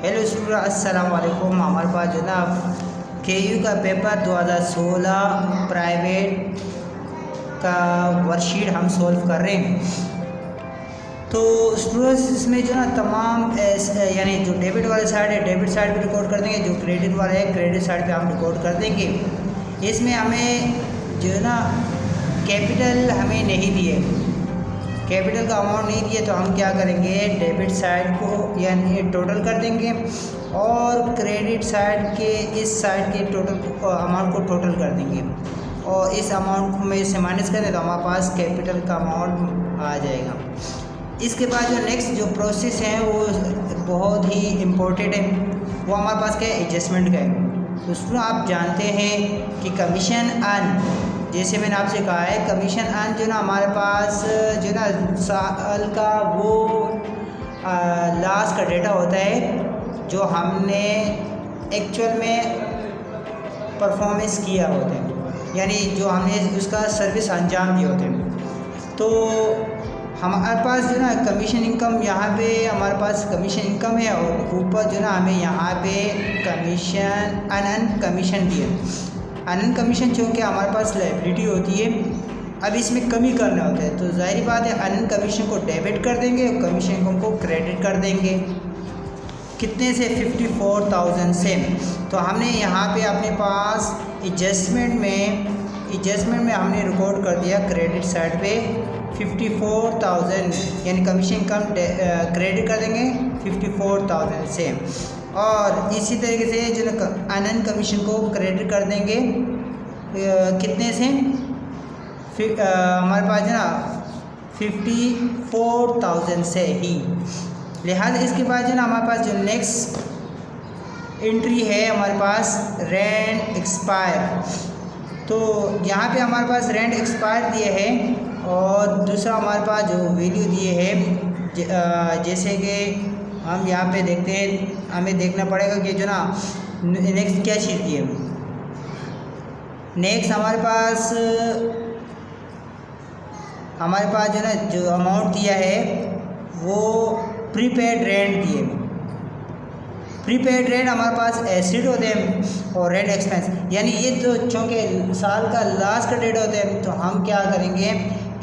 Hello student, अस्सलाम वालेकुम। हमारे पास जो ना KU का पेपर 2016 प्राइवेट का वर्कशीट हम सॉल्व कर रहे हैं। तो स्टूडेंट्स इसमें जो ना तमाम यानी जो डेबिट वाले साइड है डेबिट साइड पे रिकॉर्ड कर देंगे, जो क्रेडिट वाला है क्रेडिट साइड पे हम रिकॉर्ड कर देंगे। इसमें हमें जो है ना कैपिटल हमें नहीं दिए, कैपिटल का अमाउंट नहीं दिए, तो हम क्या करेंगे डेबिट साइड को यानी टोटल कर देंगे और क्रेडिट साइड के इस साइड के टोटल अमाउंट को टोटल कर देंगे और इस अमाउंट में से माइनस कर दें तो हमारे पास कैपिटल का अमाउंट आ जाएगा। इसके बाद जो नेक्स्ट जो प्रोसेस है वो बहुत ही इम्पोर्टेंट है, वो हमारे पास क्या है एडजस्टमेंट का है। दोस्तों आप जानते हैं कि कमीशन अर्न, जैसे मैंने आपसे कहा है कमीशन अर्न जो ना हमारे पास जो ना साल का वो लास्ट का डेटा होता है जो हमने एक्चुअल में परफॉर्मेंस किया होता है, यानी जो हमने उसका सर्विस अंजाम दिए होते हैं। तो हमारे पास जो ना कमीशन इनकम यहाँ पे हमारे पास कमीशन इनकम है और ऊपर जो ना हमें यहाँ पे कमीशन अनअर्न कमीशन दिए। अनअर्न कमीशन चूँकि हमारे पास लायबिलिटी होती है, अब इसमें कमी करना होता है, तो ज़ाहिर बात है अनअर्न कमीशन को डेबिट कर देंगे और कमीशन इनकम को क्रेडिट कर देंगे। कितने से 54,000 से। तो हमने यहाँ पे अपने पास एडजस्टमेंट में हमने रिकॉर्ड कर दिया क्रेडिट साइड पे 54,000 यानी कमीशन इनकम क्रेडिट कर देंगे 54,000 से, और इसी तरीके से जो अनअर्न कमीशन को क्रेडिट कर देंगे कितने से हमारे पास जो ना 54,000 से ही। लिहाजा इसके बाद जो ना हमारे पास जो नेक्स्ट एंट्री है हमारे पास रेंट एक्सपायर। तो यहाँ पे हमारे पास रेंट एक्सपायर दिए हैं और दूसरा हमारे पास जो वैल्यू दिए है, जैसे कि हम यहाँ पे देखते हैं, हमें देखना पड़ेगा कि जो ना नेक्स्ट क्या चीज़ दी है। नेक्स्ट हमारे पास जो ना जो अमाउंट दिया है वो प्रीपेड रेंट दिए। प्रीपेड रेंट हमारे पास एसिड होते हैं और रेंट एक्सपेंस, यानी ये तो चूँकि साल का लास्ट का डेट होते हैं, तो हम क्या करेंगे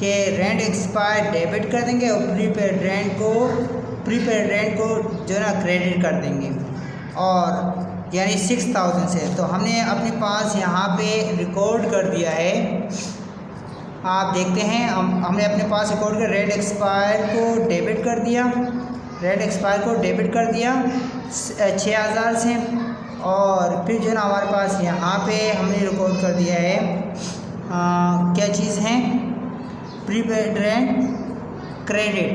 कि रेंट एक्सपायर डेबिट कर देंगे और प्रीपेड रेंट को जो ना क्रेडिट कर देंगे, और यानी 6,000 से। तो हमने अपने पास यहाँ पे रिकॉर्ड कर दिया है, आप देखते हैं हमने अपने पास रिकॉर्ड कर रेंट एक्सपायर को डेबिट कर दिया, 6,000 से, और फिर जो ना हमारे पास यहाँ पे हमने रिकॉर्ड कर दिया है क्या चीज़ है प्रीपेड रेंट क्रेडिट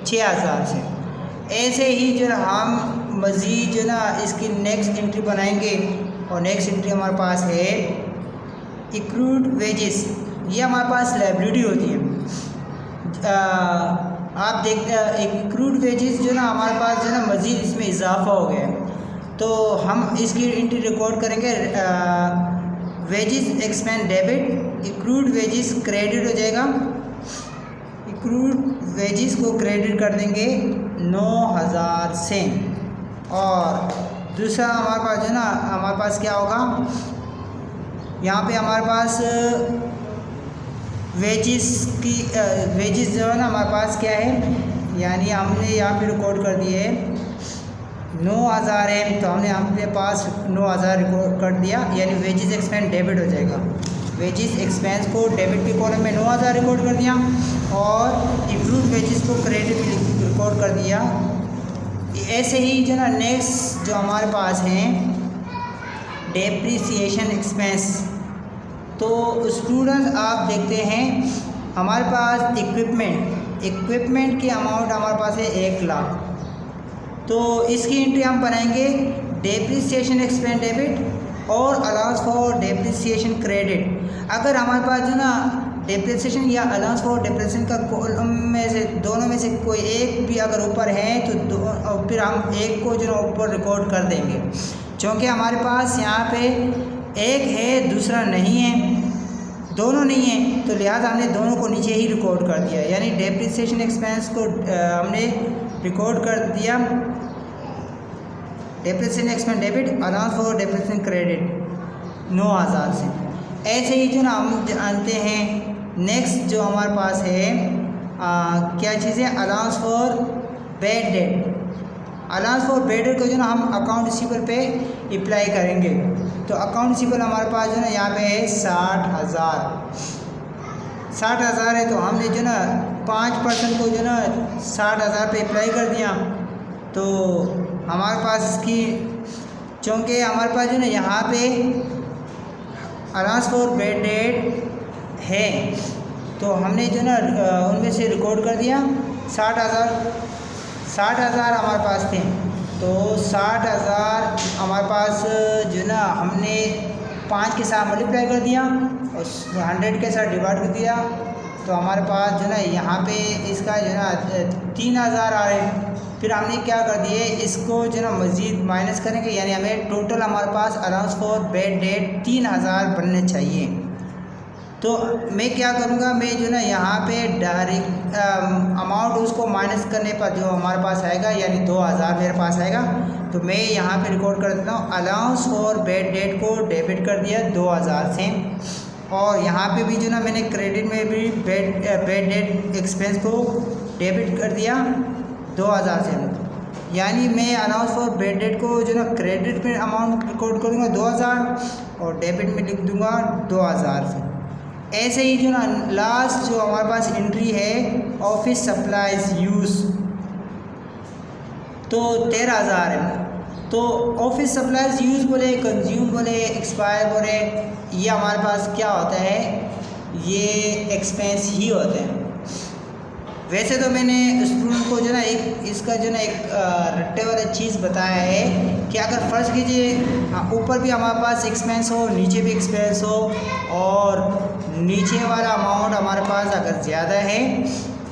6,000 से। ऐसे ही जो ना हम मज़ीद जो ना इसकी नेक्स्ट एंट्री बनाएंगे, और नेक्स्ट एंट्री हमारे पास है एक्रूड वेजेस। ये हमारे पास लायबिलिटी होती है। आप देखते हैं एक्रूड वेजेस जो ना हमारे पास जो ना मज़ीद इसमें इजाफा हो गया है, तो हम इसकी एंट्री रिकॉर्ड करेंगे wages expense debit, accrued wages credit हो जाएगा, एक्रूड वेजेस को क्रेडिट कर देंगे 9,000 से। और दूसरा हमारे पास जो ना हमारे पास क्या होगा, यहाँ पे हमारे पास वेजेस जो है ना हमारे पास क्या है, यानी हमने यहाँ पे रिकॉर्ड कर दिए 9,000 है, तो हमने अपने पास 9,000 रिकॉर्ड कर दिया, यानी वेजेस एक्सपेंस डेबिट हो जाएगा। वेजेस एक्सपेंस को डेबिट के कॉलम में 9,000 रिकॉर्ड कर दिया और एक्रूड वेजेस को क्रेडिट रिकॉर्ड कर दिया। ऐसे ही जो ना नेक्स्ट जो हमारे पास हैं डेप्रिसिएशन एक्सपेंस। तो स्टूडेंट्स आप देखते हैं हमारे पास इक्विपमेंट की अमाउंट हमारे पास है 1 लाख, तो इसकी एंट्री हम बनाएंगे डेप्रिसिएशन एक्सपेंस डेबिट और अलाउंस फॉर डेप्रिसिएशन क्रेडिट। अगर हमारे पास जो ना डेप्रिसिएशन या अलाउंस फॉर डेप्रिसिएशन का कॉलम में से दोनों में से कोई एक भी अगर ऊपर है तो और फिर हम एक को जो ना ऊपर रिकॉर्ड कर देंगे, क्योंकि हमारे पास यहाँ पे एक है दूसरा नहीं है, दोनों नहीं है, तो लिहाजा हमने दोनों को नीचे ही रिकॉर्ड कर दिया, यानी डेप्रिसिएशन एक्सपेंस को हमने रिकॉर्ड कर दिया depreciation expense debit, allowance for depreciation credit 9000 से। ऐसे ही जो ना हम जानते हैं नेक्स्ट जो हमारे पास है क्या चीज़ है, allowance for bad debt. Allowance for bad debt को जो ना हम अकाउंट रिसीवेबल पे अप्लाई करेंगे। तो अकाउंट रिसीवेबल हमारे पास जो ना यहाँ पे है 60,000 है। तो हमने जो ना 5% को जो ना 60,000 पे अप्लाई कर दिया। तो हमारे पास इसकी चूँकि हमारे पास जो ना यहाँ पे अलाउंस फॉर बैड डेट है तो हमने जो ना उनमें से रिकॉर्ड कर दिया 60,000 हमारे पास थे। तो 60,000 हमारे पास जो ना हमने 5 के साथ मल्टीप्लाई कर दिया और 100 के साथ डिवाइड कर दिया। तो हमारे पास जो ना यहाँ पे इसका जो ना 3,000 आ रहे। फिर हमने क्या कर दिए, इसको जो ना मज़ीद माइनस करेंगे, यानी हमें टोटल हमारे पास अलाउंस फॉर बैड डेट 3,000 बनने चाहिए। तो मैं क्या करूँगा, मैं जो ना यहाँ पे डायरेक्ट अमाउंट उसको माइनस करने पर जो हमारे पास आएगा यानी 2,000 मेरे पास आएगा। तो मैं यहाँ पे रिकॉर्ड कर देता हूँ, अलाउंस फॉर बैड डेट को डेबिट कर दिया 2,000 से। और यहाँ पे भी जो ना मैंने क्रेडिट में भी बैड डेट एक्सपेंस को डेबिट कर दिया 2,000 से। यानी मैं अलाउंस फॉर बैड डेट को जो ना क्रेडिट में अमाउंट रिकॉर्ड करूँगा 2,000 और डेबिट में लिख दूँगा 2,000 से। ऐसे ही जो ना लास्ट जो हमारे पास एंट्री है ऑफिस सप्लाइज यूज़, तो 13,000 है। तो ऑफिस सप्लाइज यूज़ बोले, कंज्यूम बोले, एक्सपायर बोले, ये हमारे पास क्या होता है, ये एक्सपेंस ही होते हैं। वैसे तो मैंने स्टूडेंट को जो ना एक इसका जो ना एक रट्टे वाला चीज़ बताया है कि अगर फ़र्ज़ कीजिए ऊपर भी हमारे पास एक्सपेंस हो, नीचे भी एक्सपेंस हो और नीचे वाला अमाउंट हमारे पास अगर ज़्यादा है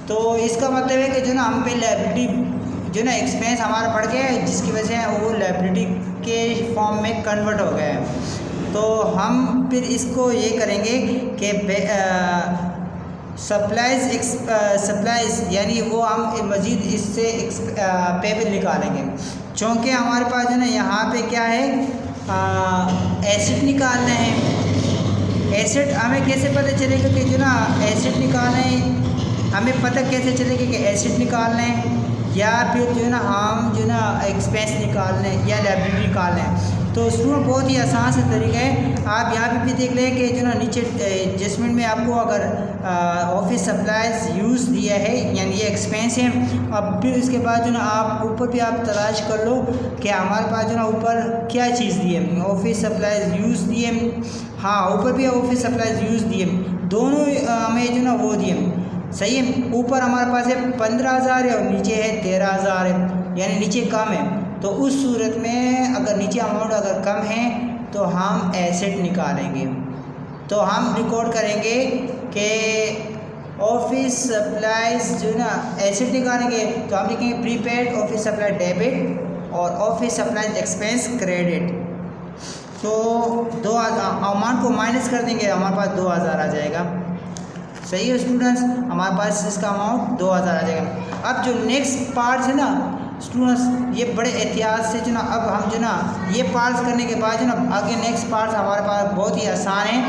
तो इसका मतलब है कि जो ना हम पे लायबिलिटी जो ना एक्सपेंस हमारा बढ़ गया है, जिसकी वजह से वो लायबिलिटी के फॉर्म में कन्वर्ट हो गया है। तो हम फिर इसको ये करेंगे कि सप्लाइज यानी वो हम मज़ीद इससे पेबल निकालेंगे। चूँकि हमारे पास जो ना यहाँ पे क्या है, एसेट निकालना है। एसेट हमें कैसे पता चलेगा कि जो ना एसेट निकालना है, हमें पता कैसे चलेगा कि एसेट निकालना है या फिर जो ना हम जो ना एक्सपेंस निकालना है या लायबिलिटी निकालना है। तो स्टूडेंट बहुत ही आसान सा तरीका है। आप यहाँ पे भी देख लें कि जो ना नीचे एडजस्टमेंट में आपको अगर ऑफिस सप्लाइज यूज़ दिया है यानी ये एक्सपेंस है। अब फिर इसके बाद जो ना आप ऊपर भी आप तलाश कर लो कि हमारे पास जो ना ऊपर क्या चीज़ दी है, ऑफिस सप्लाइज यूज़ दिए, हाँ ऊपर भी ऑफिस सप्लाइज यूज़ दिए, दोनों हमें जो ना वो दिए, सही है। ऊपर हमारे पास है 15,000 है और नीचे है 13,000 है, यानी नीचे कम है। तो उस सूरत में अगर नीचे अमाउंट अगर कम है तो हम एसेट निकालेंगे। तो हम रिकॉर्ड करेंगे कि ऑफिस सप्लाइज जो ना एसेट निकालेंगे तो हम लिखेंगे प्रीपेड ऑफिस सप्लाई डेबिट और ऑफिस सप्लाइज एक्सपेंस क्रेडिट। तो 2,000 अमाउंट को माइनस कर देंगे, हमारे पास 2,000 आ जाएगा। सही है स्टूडेंट्स, हमारे पास इसका अमाउंट 2,000 आ जाएगा। अब जो नेक्स्ट पार्ट है ना स्टूडेंट्स, ये बड़े एहतियात से जो ना अब हम जो ना ये पार्ट्स करने के बाद जो ना आगे नेक्स्ट पार्ट्स हमारे पास बहुत ही आसान है,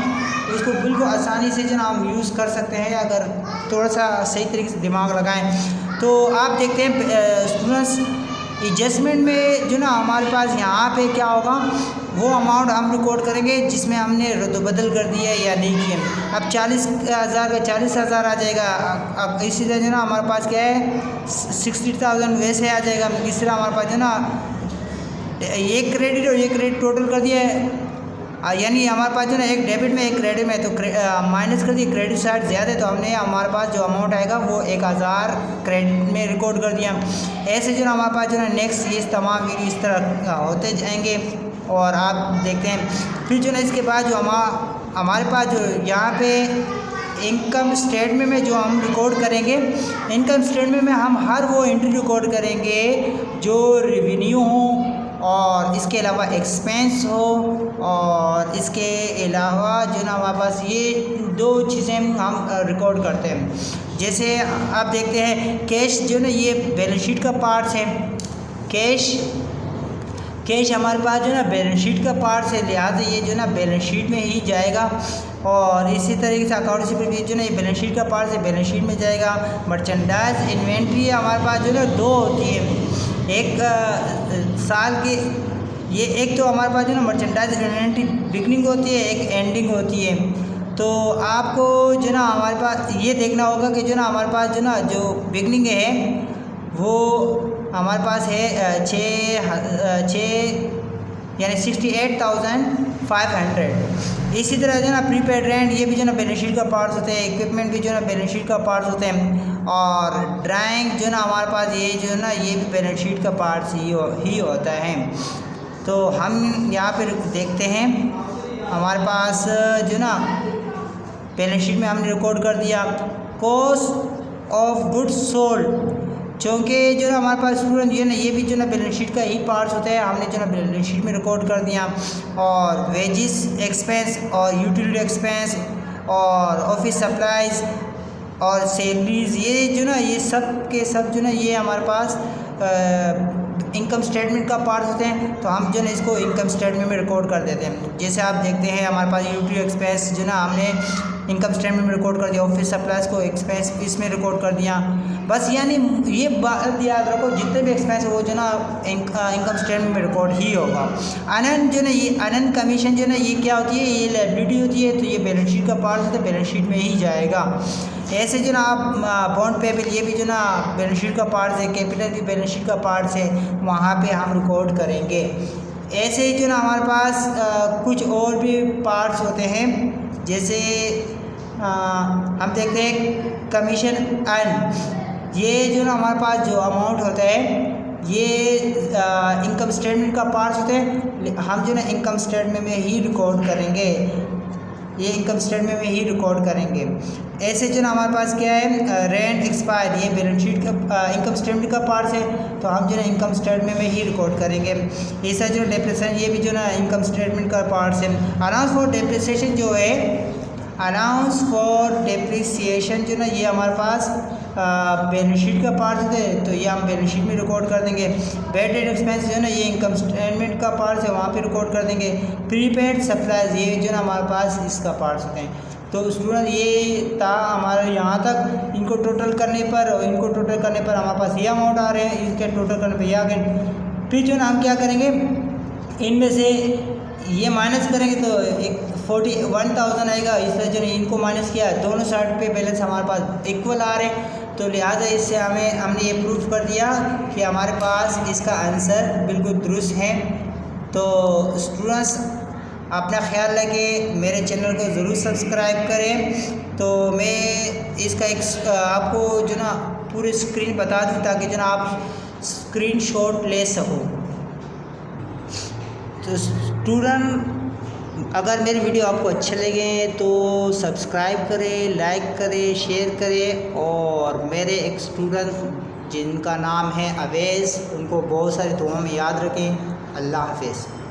इसको बिल्कुल आसानी से जो ना हम यूज़ कर सकते हैं अगर थोड़ा सा सही तरीके से दिमाग लगाएं। तो आप देखते हैं स्टूडेंट्स एडजस्टमेंट में जो ना हमारे पास यहाँ पे क्या होगा, वो अमाउंट हम रिकॉर्ड करेंगे जिसमें हमने रद्द-बदल कर दिया है या नहीं किया। अब 40,000 का 40,000 आ जाएगा। अब इसी तरह जो ना हमारे पास क्या है 60,000 वैसे आ जाएगा। इस तरह हमारे पास जो ना एक क्रेडिट और एक क्रेडिट टोटल कर दिया है, यानी हमारे पास जो ना एक डेबिट में एक क्रेडिट में, तो माइनस कर दिया, क्रेडिट साइड ज़्यादा है तो हमने हमारे पास जो अमाउंट आएगा वो 1,000 क्रेडिट में रिकॉर्ड कर दिया। ऐसे जो ना हमारे पास जो ना नेक्स्ट ये तमाम वीडियो इस तरह होते जाएंगे और आप देखते हैं। फिर जो ना इसके बाद जो हमारे पास जो यहाँ पे इनकम स्टेटमेंट में जो हम रिकॉर्ड करेंगे, इनकम स्टेटमेंट में हम हर वो एंट्री रिकॉर्ड करेंगे जो रेवेन्यू हो और इसके अलावा एक्सपेंस हो और इसके अलावा जो ना हमारे पास ये 2 चीज़ें हम रिकॉर्ड करते हैं। जैसे आप देखते हैं कैश जो ना ये बैलेंस शीट का पार्ट्स है, कैश कैश हमारे पास जो है ना बैलेंस शीट का पार्ट है, लिहाजा ये जो है ना बैलेंस शीट में ही जाएगा। और इसी तरीके से अकाउंट रिसीवेबल भी जो है ना ये बैलेंस शीट का पार्ट है, बैलेंस शीट में जाएगा। मर्चेंडाइज इन्वेंट्री हमारे पास जो है ना दो होती है, एक साल के ये एक तो हमारे पास जो है ना मर्चेंडाइज इन्वेंट्री बिगनिंग होती है, एक एंडिंग होती है। तो आपको जो है ना हमारे पास ये देखना होगा कि जो है ना हमारे पास जो ना जो बिगनिंग है वो हमारे पास है छः यानी 68,500। इसी तरह जो है ना प्रीपेड रेंट ये भी जो है ना बैलेंस शीट का पार्ट्स होते हैं, इक्विपमेंट भी जो है ना बैलेंस शीट का पार्ट्स होते हैं। और ड्राइंग जो है ना हमारे पास ये जो है ना ये भी बैलेंस शीट का पार्ट्स ही होता है। तो हम यहाँ पर देखते हैं हमारे पास जो ना बैलेंस शीट में हमने रिकॉर्ड कर दिया कॉस्ट ऑफ गुड्स सोल्ड, क्योंकि जो है हमारे पास स्टूडेंट जो है ना ये भी जो है ना बैलेंस शीट का ही पार्ट्स होता है, हमने जो है ना बैलेंस शीट में रिकॉर्ड कर दिया। और वेजिस एक्सपेंस और यूटिलिटी एक्सपेंस और ऑफिस सप्लाइज और सैलरीज ये जो ना ये सब के सब जो ना ये हमारे पास इनकम स्टेटमेंट का पार्ट होते हैं। तो हम जो है इसको इनकम स्टेटमेंट में रिकॉर्ड कर देते हैं। जैसे आप देखते हैं हमारे पास यूटिलिटी एक्सपेंस जो ना हमने इनकम स्टेटमेंट में रिकॉर्ड कर दिया, ऑफिस सप्लाइज को एक्सपेंस इसमें रिकॉर्ड कर दिया। बस यानी ये बात याद रखो जितने भी एक्सपेंस हो जो ना इनकम स्टेटमेंट में रिकॉर्ड ही होगा। आनंद जो ना ये आनंद कमीशन जो ना ये क्या होती है, ये लायबिलिटी होती है, तो ये बैलेंस शीट का पार्ट होता है, बैलेंस शीट में ही जाएगा। ऐसे जो ना आप बॉन्ड पेबल ये भी जो ना बैलेंस शीट का पार्ट है, कैपिटल भी बैलेंस शीट का पार्ट है, वहाँ पे हम रिकॉर्ड करेंगे। ऐसे ही जो ना हमारे पास कुछ और भी पार्ट्स होते हैं, जैसे हम देखते हैं कमीशन अर्न, ये जो ना हमारे पास जो अमाउंट होता है ये इनकम स्टेटमेंट का पार्ट होते हैं, हम जो ना इनकम स्टेटमेंट में ही रिकॉर्ड करेंगे, ये इनकम स्टेटमेंट में ही रिकॉर्ड करेंगे। ऐसे जो ना हमारे पास क्या है रेंट एक्सपायर, ये बैलेंस शीट का इनकम स्टेटमेंट का पार्ट है, तो हम जो ना इनकम स्टेटमेंट में ही रिकॉर्ड करेंगे। ऐसा जो डेप्रिसिएशन ये भी जो ना इनकम स्टेटमेंट का पार्ट है। अलाउंस फॉर डेप्रिसिएशन जो है, अलाउंस फॉर डेप्रिसिएशन जो ना ये हमारे पास बैलेंस शीट का पार्ट है, तो ये हम बैलेंस शीट में रिकॉर्ड कर देंगे। बैड डेट एक्सपेंस जो है ना ये इनकम स्टेटमेंट का पार्ट है, वहाँ पे रिकॉर्ड कर देंगे। प्रीपेड सप्लाईज ये जो ना हमारे पास इसका पार्ट होते हैं। तो स्टूडेंट ये था हमारे यहाँ तक, इनको टोटल करने पर हमारे पास ये अमाउंट आ रहे हैं, इसके टोटल करने पर ये आ गए। फिर जो ना हम क्या करेंगे, इनमें से ये माइनस करेंगे तो एक 41,000 आएगा। इस तरह जो इनको माइनस किया, दोनों साइड पे बैलेंस हमारे पास इक्वल आ रहे हैं, तो लिहाजा इससे हमने ये प्रूफ कर दिया कि हमारे पास इसका आंसर बिल्कुल दुरुस्त है। तो स्टूडेंट्स अपना ख्याल रखें, मेरे चैनल को ज़रूर सब्सक्राइब करें। तो मैं इसका एक आपको जो ना पूरी स्क्रीन बता दूँ ताकि जो ना आप स्क्रीनशॉट ले सको। तो स्टूडेंट अगर मेरे वीडियो आपको अच्छे लगे तो सब्सक्राइब करें, लाइक करें, शेयर करें। और मेरे एक स्टूडेंट जिनका नाम है अवैस, उनको बहुत सारी दुआ में याद रखें। अल्लाह हाफ़िज़।